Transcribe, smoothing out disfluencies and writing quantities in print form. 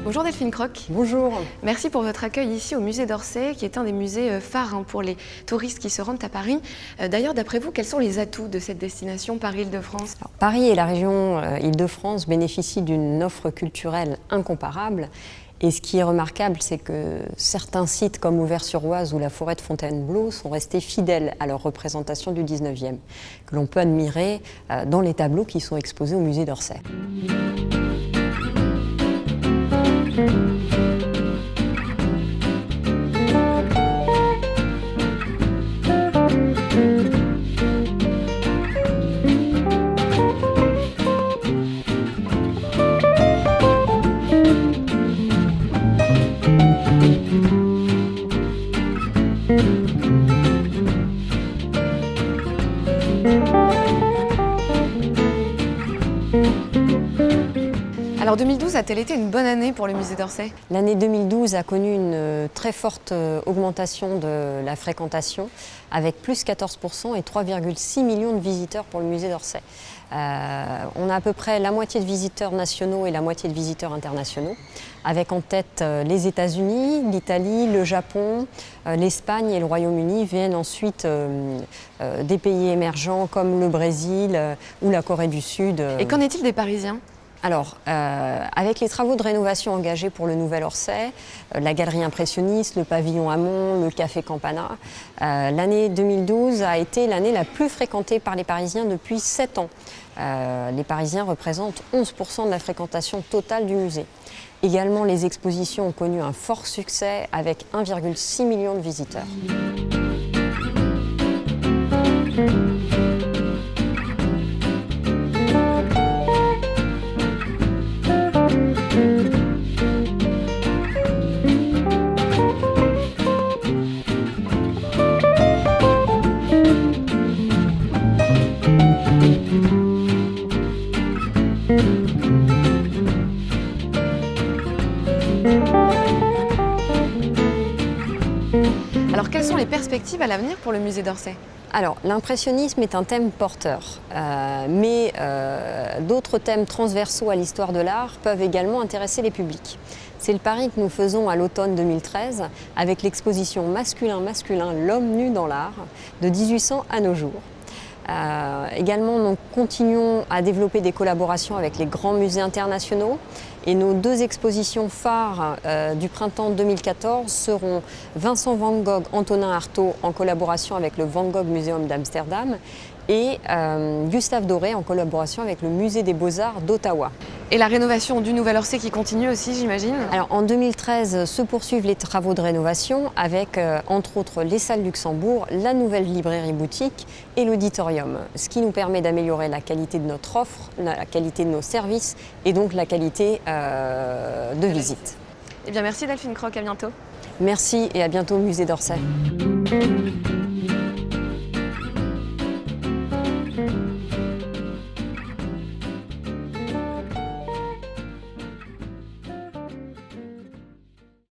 Bonjour Delphine Croc. Bonjour. Merci pour votre accueil ici au musée d'Orsay, qui est un des musées phares pour les touristes qui se rendent à Paris. D'ailleurs, d'après vous, quels sont les atouts de cette destination Paris-Île-de-France? Paris et la région Île-de-France bénéficient d'une offre culturelle incomparable. Et ce qui est remarquable, c'est que certains sites comme Auvers-sur-Oise ou la forêt de Fontainebleau sont restés fidèles à leur représentation du 19e, que l'on peut admirer dans les tableaux qui sont exposés au musée d'Orsay. Alors 2012 a-t-elle été une bonne année pour le musée d'Orsay? L'année 2012 a connu une très forte augmentation de la fréquentation, avec plus 14% et 3,6 millions de visiteurs pour le musée d'Orsay. On a à peu près la moitié de visiteurs nationaux et la moitié de visiteurs internationaux, avec en tête les États-Unis, l'Italie, le Japon, l'Espagne et le Royaume-Uni. Viennent ensuite des pays émergents comme le Brésil ou la Corée du Sud. Et qu'en est-il des Parisiens? Alors, avec les travaux de rénovation engagés pour le Nouvel Orsay, la galerie impressionniste, le pavillon Hamon, le café Campana, l'année 2012 a été l'année la plus fréquentée par les Parisiens depuis 7 ans. Les Parisiens représentent 11% de la fréquentation totale du musée. Également, les expositions ont connu un fort succès avec 1,6 million de visiteurs. Alors quelles sont les perspectives à l'avenir pour le musée d'Orsay? Alors, l'impressionnisme est un thème porteur, mais d'autres thèmes transversaux à l'histoire de l'art peuvent également intéresser les publics. C'est le pari que nous faisons à l'automne 2013 avec l'exposition Masculin-Masculin, l'homme nu dans l'art, de 1800 à nos jours. Également, nous continuons à développer des collaborations avec les grands musées internationaux et nos deux expositions phares du printemps 2014 seront Vincent van Gogh, Antonin Artaud en collaboration avec le Van Gogh Museum d'Amsterdam et Gustave Doré en collaboration avec le Musée des Beaux-Arts d'Ottawa. Et la rénovation du Nouvel Orsay qui continue aussi, j'imagine? Alors en 2013 se poursuivent les travaux de rénovation avec entre autres les salles Luxembourg, la nouvelle librairie boutique et l'auditorium, ce qui nous permet d'améliorer la qualité de notre offre, la qualité de nos services et donc la qualité de visite. Eh bien merci Delphine Croc, à bientôt. Merci et à bientôt au musée d'Orsay.